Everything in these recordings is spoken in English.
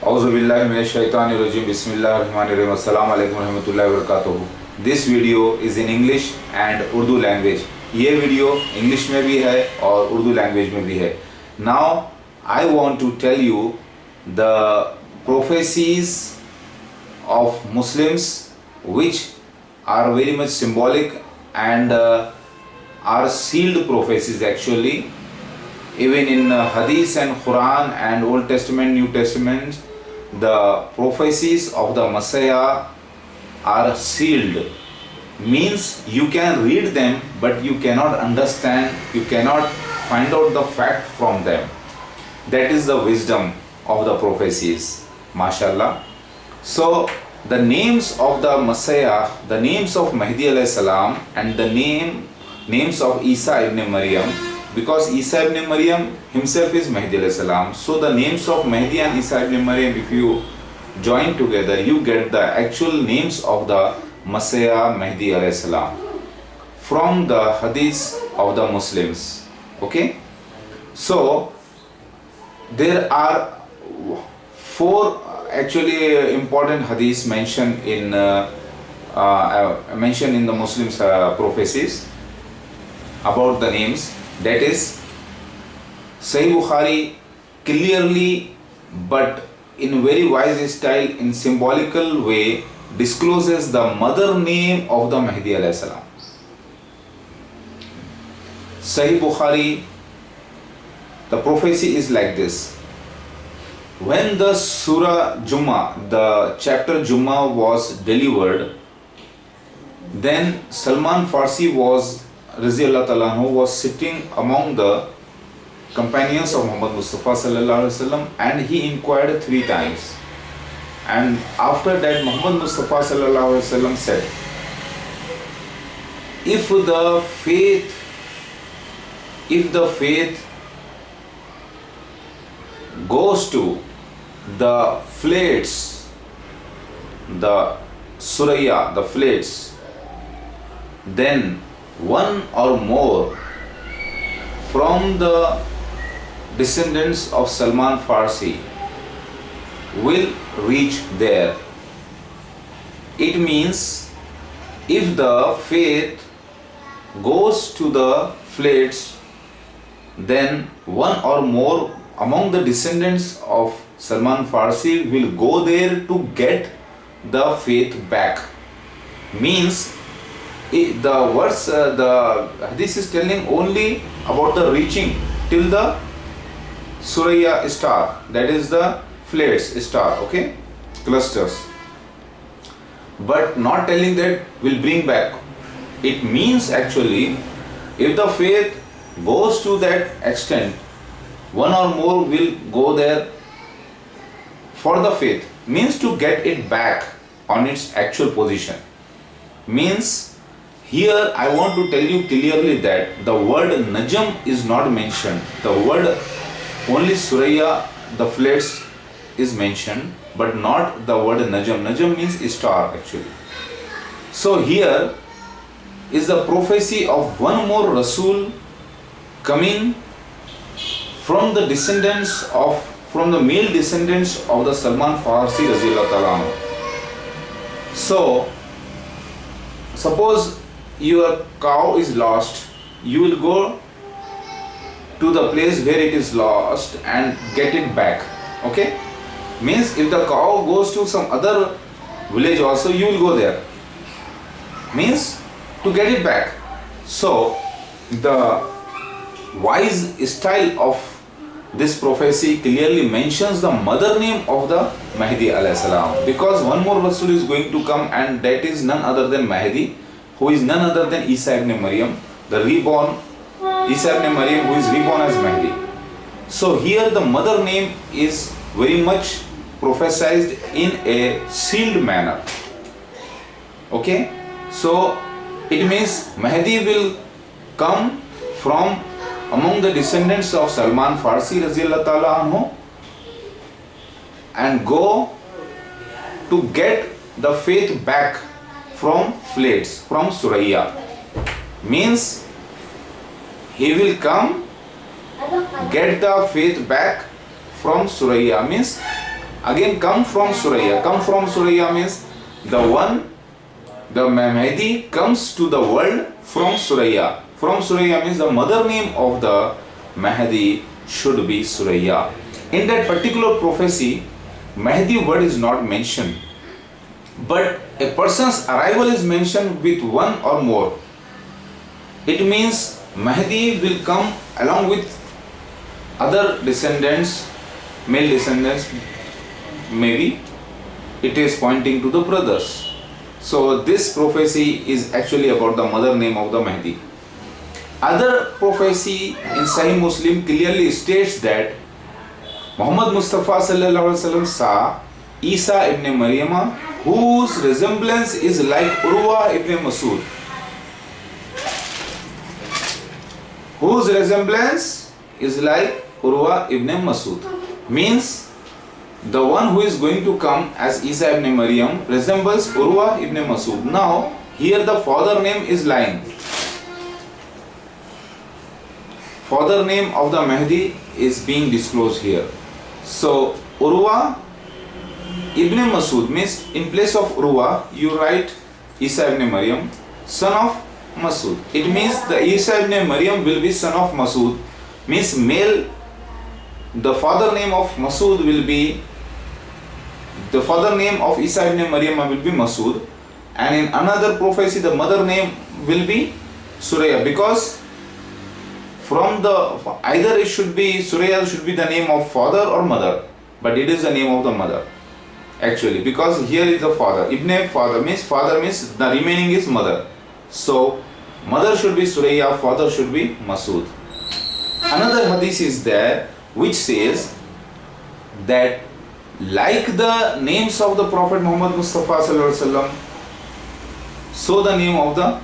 Auzu billahi minash shaitani rajim. Bismillahir rahmanir rahim. Assalamu alaikum warahmatullahi wabarakatuh. This video is in English and Urdu language. ये video English में भी है और Urdu language में भी है. Now I want to tell you the prophecies of Muslims which are very much symbolic and are sealed prophecies actually. Even in Hadith and Quran and Old Testament, New Testament, the prophecies of the Messiah are sealed. Means you can read them but you cannot understand, you cannot find out the fact from them. That is the wisdom of the prophecies. MashaAllah. So the names of the Messiah, the names of Mahdi alayhi salam and the names of Isa ibn Maryam, because Isa ibn Maryam himself is Mahdi alayhi salam. So the names of Mahdi and Isa ibn Maryam, if you join together, you get the actual names of the Messiah Mahdi alayhi salam from the hadiths of the Muslims. Okay, so there are four actually important hadiths mentioned in the Muslims prophecies about the names. That is, Sahih Bukhari clearly but in very wise style, in symbolical way, discloses the mother name of the Mahdi alayhi salam. Sahih Bukhari, the prophecy is like this. When the Surah Jummah, the chapter Jummah was delivered, then Salman Farsi was Raziyallahu Ta'ala anhu was sitting among the companions of Muhammad Mustafa Sallallahu Alaihi Wasallam, and he inquired 3 times. And after that, Muhammad Mustafa Sallallahu Alaihi Wasallam said, if the faith goes to the flates, the suraya, the flates, then one or more from the descendants of Salman Farsi will reach there. It means if the faith goes to the flates, then one or more among the descendants of Salman Farsi will go there to get the faith back. Means the verse, the hadith is telling only about the reaching till the Suraya star, that is the flares star, okay, clusters, but not telling that will bring back. It means actually if the faith goes to that extent, one or more will go there for the faith, means to get it back on its actual position. Means here I want to tell you clearly that the word Najm is not mentioned. The word only Suraya, the flates, is mentioned, but not the word Najm. Najm means star actually. So here is the prophecy of one more Rasul coming from the descendants of, from the male descendants of the Salman Farsi Raziyallahu Ta'ala anhu. So suppose your cow is lost, you will go to the place where it is lost and get it back. Okay, means if the cow goes to some other village also, you will go there, means to get it back. So the wise style of this prophecy clearly mentions the mother name of the Mahdi alayhi salam, because one more Rasul is going to come, and that is none other than Mahdi, who is none other than Isa ibn Maryam, the reborn Isa ibn Maryam, who is reborn as Mahdi. So here the mother name is very much prophesied in a sealed manner. Okay, so it means Mahdi will come from among the descendants of Salman Farsi Raziyallahu Ta'ala anhu and go to get the faith back from flates, from Suraya. Means he will come get the faith back from Suraya, means again come from Suraya. Come from Suraya means the Mahdi comes to the world from Suraya. From Suraya means the mother name of the Mahdi should be Suraya. In that particular prophecy, Mahdi word is not mentioned, but a person's arrival is mentioned with one or more. It means Mahdi will come along with other descendants, male descendants, maybe it is pointing to the brothers. So this prophecy is actually about the mother name of the Mahdi. Other prophecy in Sahih Muslim clearly states that Muhammad Mustafa sallallahu alaihi wasallam saw Isa ibn Maryam, whose resemblance is like Urwa ibn Masud. Whose resemblance is like Urwa ibn Masud. Means the one who is going to come as Isa ibn Maryam resembles Urwa ibn Masud. Now here the father name is lying. Father name of the Mahdi is being disclosed here. So Urwa ibn Masud means in place of Urwa you write Isa ibn Maryam, son of Masud. It means the Isa ibn Maryam will be son of Masud, means male. The father name of Masud will be, the father name of Isa ibn Maryam will be Masud, and in another prophecy the mother name will be Suraya, because from the either it should be Suraya should be the name of father or mother, but it is the name of the mother actually, because here is the father. Ibn father means the remaining is mother. So mother should be Suraya, father should be Masud. Another hadith is there which says that like the names of the Prophet Muhammad Mustafa sallallahu alaihi wasallam, so the name of the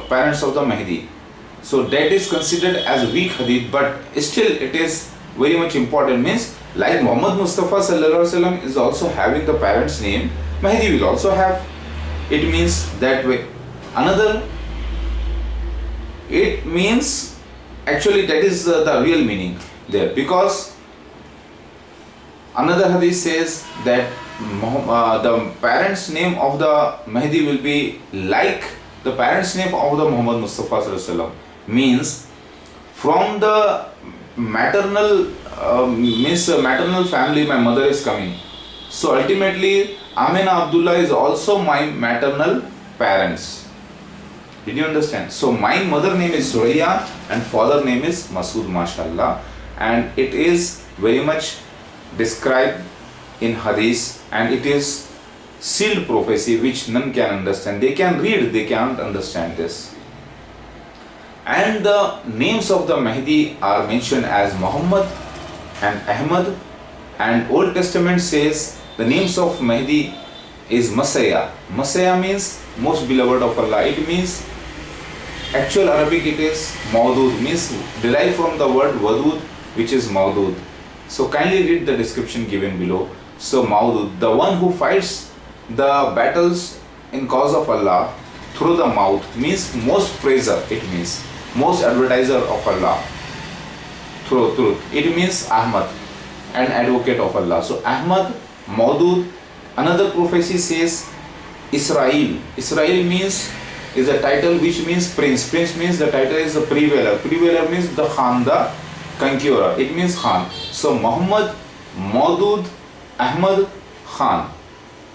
parents of the Mahdi. So that is considered as weak hadith, but still it is very much important. Means like Muhammad Mustafa sallallahu alaihi wasallam is also having the parents name, Mahdi will also have. It means that way. Another, it means actually that is the real meaning there, because another hadith says that the parents name of the Mahdi will be like the parents name of the Muhammad Mustafa sallallahu alaihi wasallam. Means from the maternal maternal family my mother is coming. So ultimately Amina Abdullah is also my maternal parents. Did you understand? So my mother name is Suraya and father name is Masud, mashallah, and it is very much described in hadith, and it is sealed prophecy which none can understand. They can read, they can't understand this. And the names of the Mahdi are mentioned as Muhammad and Ahmad, and Old Testament says the names of Mahdi is Messiah. Messiah means most beloved of Allah. It means actual Arabic it is Maudud, means derived from the word Wadud, which is Maudud. So kindly read the description given below. So Maudud, the one who fights the battles in cause of Allah through the mouth, means most praiser. It means most advertiser of Allah through truth. It means Ahmad, an advocate of Allah. So Ahmad, Maudud. Another prophecy says Israel. Israel means is a title which means prince. Prince means the title is the prevailer. Prevailer means the Khan, the conqueror. It means Khan. So Muhammad, Maudud, Ahmad, Khan.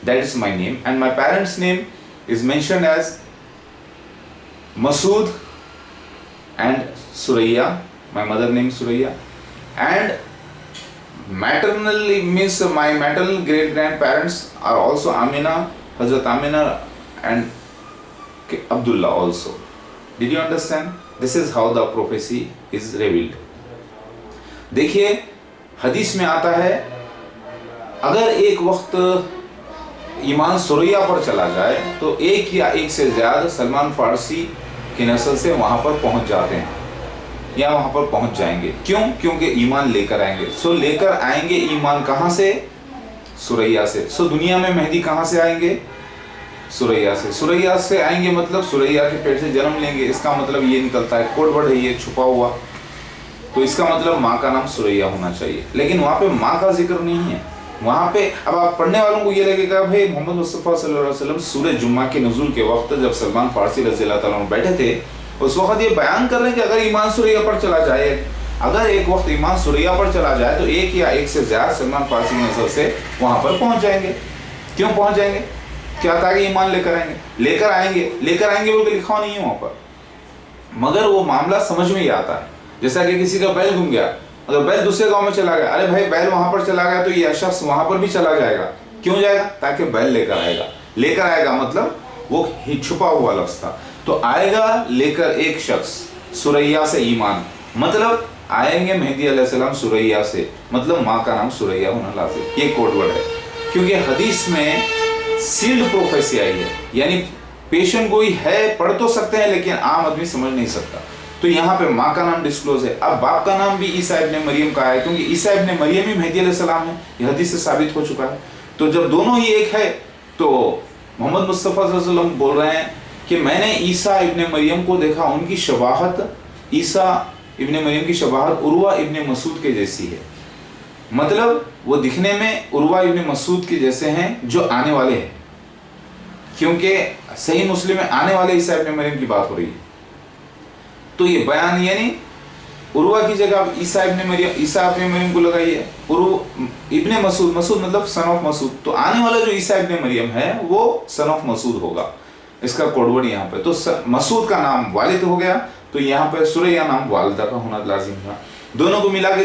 That is my name, and my parents' name is mentioned as Masud and Suraya. My mother name Suraya, and maternally means my maternal great grandparents are also Amina, Hazrat Amina and Abdullah also. Did you understand? This is how the prophecy is revealed. देखिए हदीस में आता है, अगर एक वक्त ईमान सुरैया पर चला जाए तो एक या एक से ज़्यादा सलमान फारसी की नस्ल से वहाँ पर पहुँच जाते हैं या वहाँ पर पहुँच जाएंगे. क्यों? क्योंकि ईमान लेकर आएंगे. सो लेकर आएंगे ईमान कहाँ से? सुरैया से. सो दुनिया में मेहदी कहाँ से आएंगे? सुरैया से. सुरैया से आएंगे मतलब सुरैया के पेट से जन्म लेंगे. इसका मतलब ये निकलता है, कोड वर्ड है ये छुपा हुआ, तो इसका मतलब माँ का नाम सुरैया होना चाहिए. लेकिन वहाँ पे माँ का जिक्र नहीं है. वहाँ पे अब आप पढ़ने वालों को ये लगेगा भाई मोहम्मद मुस्तफ़ा सल्लल्लाहु अलैहि वसल्लम सूरह जुम्मा के नुज़ूल के वक्त जब सलमान फारसी रज़ी अल्लाह ताला अन्हु बैठे थे, उस वक्त ये बयान कर रहे हैं कि अगर ईमान सुरैया पर चला जाए, अगर एक वक्त ईमान सुरैया पर चला जाए तो एक या एक से ज़्यादा सलमान फारसी की नस्ल से वहाँ पर पहुँच जाएंगे। क्यों पहुँच जाएंगे? क्या था कि ईमान लेकर आएंगे बोल के लिखा नहीं है वहाँ पर, मगर वो मामला समझ में ही आता है। जैसा कि किसी का बैल घूम गया, अगर बैल दूसरे गांव में चला गया, अरे भाई बैल वहां पर चला गया तो ये शख्स वहां पर भी चला जाएगा। क्यों जाएगा? ताकि बैल लेकर आएगा मतलब वो ही छुपा हुआ लफ्ज था। तो आएगा लेकर एक शख्स सुरैया से ईमान, मतलब आएंगे मेहदी अलैहिस्सलाम सुरैया से, मतलब माँ का नाम सुरैया होना लाजिम। ये कोड वर्ड है, क्योंकि हदीस में सील्ड प्रोफेसी आई है, यानी पेशन गोई है, पढ़ तो सकते हैं लेकिन आम आदमी समझ नहीं सकता। तो यहाँ पे माँ का नाम डिस्क्लोज है। अब बाप का नाम भी ईसा इब्ने मरियम का है, क्योंकि ईसा इब्ने मरियम ही मेहदी अलैहिस्सलाम है, ये हदीस से साबित हो चुका है। तो जब दोनों ही एक है तो मोहम्मद मुस्तफ़ा सल्लल्लाहु अलैहि वसल्लम बोल रहे हैं कि मैंने ईसा इब्ने मरियम को देखा, उनकी शबाहत, ईसा इब्ने मरियम की शबाहत उर्वा इब्ने मसूद के जैसी है, मतलब वो दिखने में उर्वा इब्ने मसूद के जैसे हैं जो आने वाले हैं, क्योंकि सही मुस्लिम में आने वाले ईसा इब्ने मरियम की बात हो रही है। तो ये बयान यानी उर्वा की जगह ईसा इब्ने मरियम को लगाइए, इब्ने मसूद मतलब सन ऑफ मसूद, तो आने वाला जो ईसा इब्ने मरियम है वो सन ऑफ मसूद होगा, इसका कोडवर्ड यहाँ पे। तो मसूद का नाम वालिद हो गया, तो यहाँ पे सुरैया नाम वालिदा का होना लाजिम था। दोनों को मिला के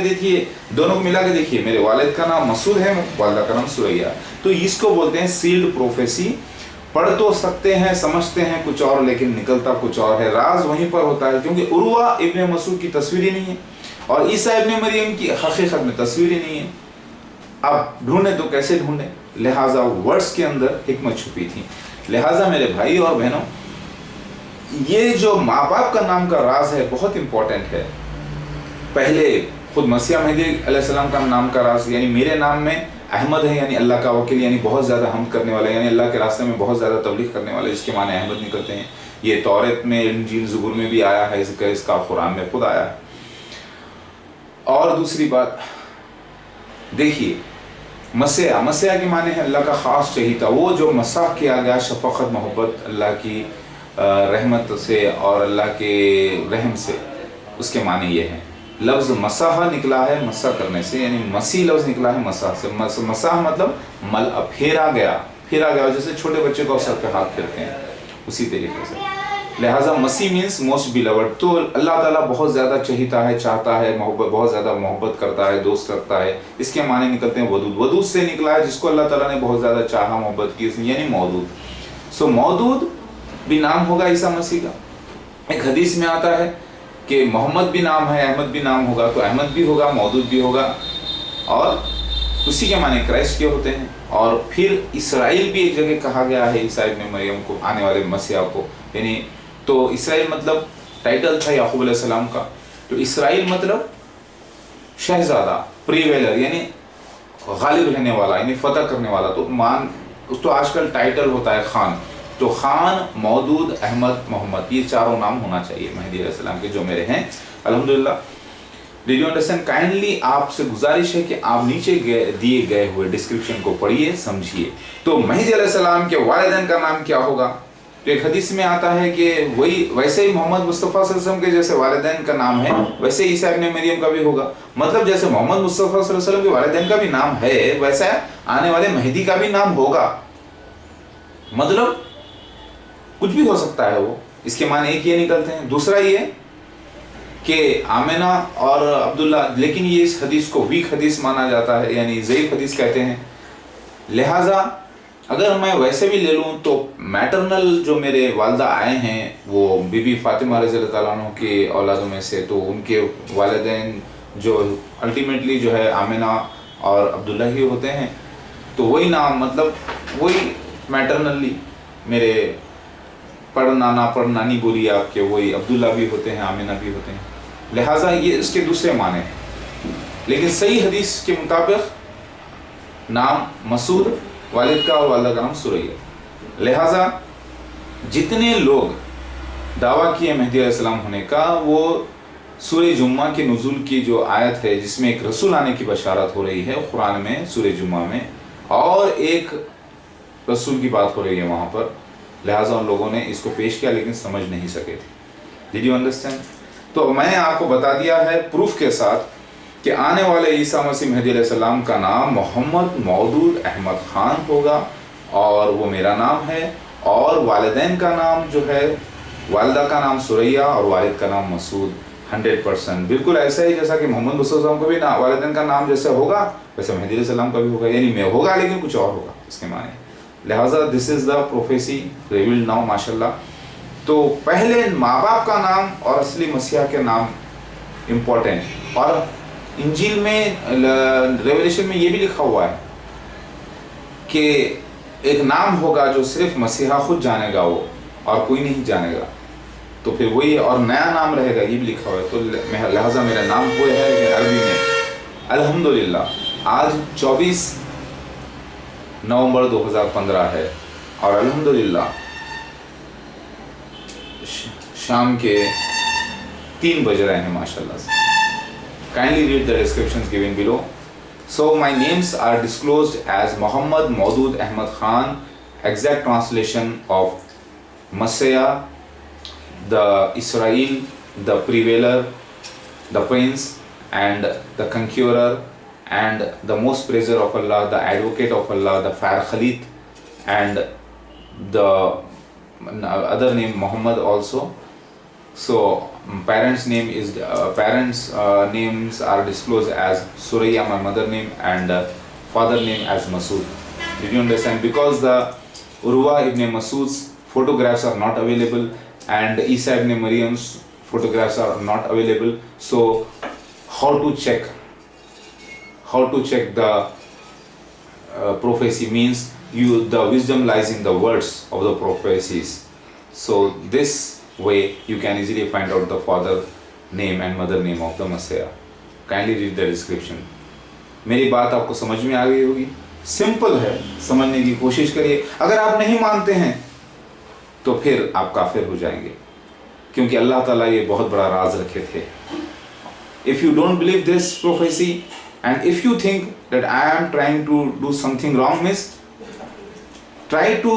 देखिए, मेरे वालिद का नाम मसूद है, वालिदा का नाम सुरैया। तो इसको बोलते हैं सील्ड प्रोफेसी। पढ़ तो सकते हैं, समझते हैं कुछ और, लेकिन निकलता कुछ और है। राज वहीं पर होता है, क्योंकि उर्वा इब्ने मसूद की तस्वीर ही नहीं है और ईसा इब्ने मरियम की हकीकत में तस्वीर ही नहीं है। अब ढूंढे तो कैसे ढूंढे? लिहाजा वर्ड्स के अंदर हिकमत छुपी थी। लिहाजा मेरे भाई और बहनों, ये जो माँ बाप का नाम का राज है बहुत इंपॉर्टेंट है। पहले खुद मसीह मेहदी अलैहिस्सलाम का नाम का राज, यानी मेरे नाम में अहमद है, यानी अल्लाह का वकील, यानी बहुत ज़्यादा हम करने वाला, यानी अल्लाह के रास्ते में बहुत ज़्यादा तबलीग करने वाले, जिसके माने अहमद निकलते हैं। ये तौरात में, इंजील, ज़बूर में भी आया है, इसका कुरान में खुद आया है। और दूसरी बात देखिए, मसीहा के माने है अल्लाह का ख़ास चहीता, वो जो मसाह किया गया, शफ़क़त, मोहब्बत अल्लाह की रहमत से और अल्लाह के रहम से, उसके माने ये हैं। लफ्ज़ मसाहा निकला है मसा करने से, यानी मसीह लफ्ज़ निकला है मसाह से। मसाह मतलब मल, फेरा गया, जैसे छोटे बच्चे को सर पे हाथ फेरते हैं, उसी तरीके से। लिहाजा मसीह मीन्स मोस्ट बिलवर्ड। तो अल्लाह ताला बहुत ज़्यादा चहीता है, चाहता है, मोहब्बत, बहुत ज़्यादा मोहब्बत करता है, दोस्त रखता है। इसके माने निकलते हैं वदूद। वदूद से निकला है जिसको अल्लाह ताला ने बहुत ज़्यादा चाहा, मोहब्बत की, यानी मौदूद। सो मौदूद भी नाम होगा ईसा मसीह का। एक हदीस में आता है कि मोहम्मद भी नाम है, अहमद भी नाम होगा, तो अहमद भी होगा, मौदूद भी होगा, और उसी के माने क्राइस्ट के होते हैं। और फिर इसराइल भी एक जगह कहा गया है ईसा इब्ने मरियम को, आने वाले मसीहा को, यानी तो इसराइल मतलब टाइटल था याकूब अलैहिस्सलाम का, तो इसराइल मतलब शहजादा, प्रीवेलर, यानी गालिब रहने वाला, यानी फतह करने वाला। तो आजकल टाइटल होता है खान, तो खान, मौदूद, अहमद, मोहम्मद, ये चारों नाम होना चाहिए मेहदी अलैहिस्सलाम के, जो मेरे हैं अल्हम्दुलिल्लाह। Did you understand? काइंडली आपसे गुजारिश है कि आप नीचे दिए गए हुए डिस्क्रिप्शन को पढ़िए, समझिए। तो मेहदी अलैहिस्सलाम के वालिदैन का नाम क्या होगा? तो एक हदीस में आता है कि वैसे ही मोहम्मद मुस्तफ़ा सल्लल्लाहु अलैहि वसल्लम के जैसे वालिदैन का नाम है, वैसे ईसा इब्ने मरियम का भी होगा। मतलब जैसे मोहम्मद मुस्तफ़ा सल्लल्लाहु अलैहि वसल्लम के वालिदैन का भी नाम है, वैसा आने वाले मेहदी का भी नाम होगा। मतलब कुछ भी हो सकता है वो, इसके माने एक ये निकलते हैं। दूसरा ये कि आमिना और अब्दुल्ला, लेकिन ये इस हदीस को वीक हदीस माना जाता है, यानी ज़ईफ़ हदीस कहते हैं। लिहाजा अगर मैं वैसे भी ले लूँ तो मैटरनल जो मेरे वालदा आए हैं वो बीबी फातिमा रज़ियल्लाहु ताला अन्हा के औलादों में से, तो उनके वालिदैन जो अल्टीमेटली जो है आमिना और अब्दुल्ला ही होते हैं। तो वही नाम, मतलब वही मैटरनली मेरे पढ़ नानी बोली आपके, वही अब्दुल्ला भी होते हैं, आमिना भी होते हैं। लिहाजा ये इसके दूसरे माने हैं, लेकिन सही हदीस के मुताबिक नाम मसूद, वालिद का और वालिदा का नाम सुरैया। लिहाजा जितने लोग दावा किए मेहदी अलैहिस्सलाम होने का, वो سورہ جمعہ کے نزول کی جو آیت ہے جس میں ایک رسول آنے کی بشارت ہو رہی ہے قرآن میں سورہ جمعہ میں، اور ایک رسول کی بات ہو رہی ہے وہاں پر، لہٰذا ان لوگوں نے اس کو پیش کیا لیکن سمجھ نہیں سکے تھے. Did you understand? تو میں نے آپ کو بتا دیا ہے پروف کے ساتھ کہ آنے والے عیسیٰ مسیح مہدی علیہ السلام کا نام محمد مودود احمد خان ہوگا، اور وہ میرا نام ہے، اور والدین کا نام جو ہے، والدہ کا نام سریہ اور والد کا نام مسعود. 100% بالکل ایسا ہی جیسا کہ محمد رسول اللہ کو بھی والدین کا نام جیسے ہوگا ویسے مہدی علیہ السلام کا بھی ہوگا، یعنی میں ہوگا لیکن کچھ اور ہوگا اس کے معنی. لہٰذا دس از دا پروفیسی ریویلڈ ناؤ ماشاء اللہ. تو پہلے ماں باپ کا نام اور اصلی مسیح کے نام امپورٹنٹ. اور انجیل میں ریویلیشن میں یہ بھی لکھا ہوا ہے کہ ایک نام ہوگا جو صرف مسیحا خود جانے گا وہ، اور کوئی نہیں جانے گا. تو پھر وہی اور نیا نام رہے گا، یہ بھی لکھا ہوا ہے. تو لہٰذا میرا نام وہ ہے کہ عربی میں الحمدللہ. آج 24 نومبر 2015 ہے اور الحمدللہ شام کے 3 بج رہے ہیں ماشاءاللہ سے. Kindly read the descriptions given below. So my names are disclosed as Muhammad Maudud Ahmad Khan, exact translation of Messiah, the Israel, the prevailer, the prince, and the conqueror, and the most praiser of Allah, the advocate of Allah, the fair Khalid, and the other name Muhammad also. So parents names are disclosed as Suraya, my mother name, and father name as Masood. Did you understand? Because the Urwa ibn Masood's photographs are not available and Isa ibn Maryam's photographs are not available. So how to check the prophecy means the wisdom lies in the words of the prophecies. So this way you can easily find out the father name and mother name of the Messiah. Kindly read the description. میری بات آپ کو سمجھ میں آ گئی ہوگی. Simple ہے، سمجھنے کی کوشش کریے. اگر آپ نہیں مانتے ہیں تو پھر آپ کافر ہو جائیں گے، کیونکہ اللہ تعالیٰ یہ بہت بڑا راز رکھے تھے. If you don't believe this prophecy and if you think that I am trying to do something wrong, means try to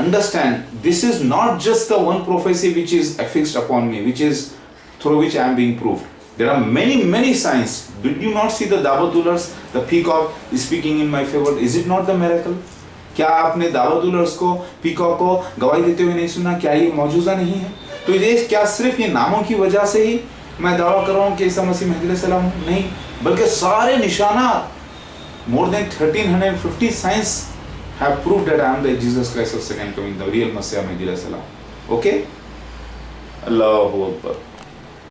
understand this is not just the one prophecy which is affixed upon me, which is through which I am being proved. There are many signs. Did you not see the Dawadulars, the peacock is speaking in my favor? Is it not the miracle? کیا آپ نے داودولرس کو، peacock کو گواہی دیتے ہوئے نہیں سنا؟ کیا یہ معجزہ نہیں ہے؟ تو یہ کیا صرف یہ ناموں کی وجہ سے ہی میں دعویٰ کر رہا ہوں کہ عیسیٰ مسیح مہدی علیہ السلام نہیں، بلکہ سارے نشانات more than 1350 signs have proved that I am the Jesus Christ of second coming, the real Messiah Mahdi alayhi salam. Okay? Allahu Akbar.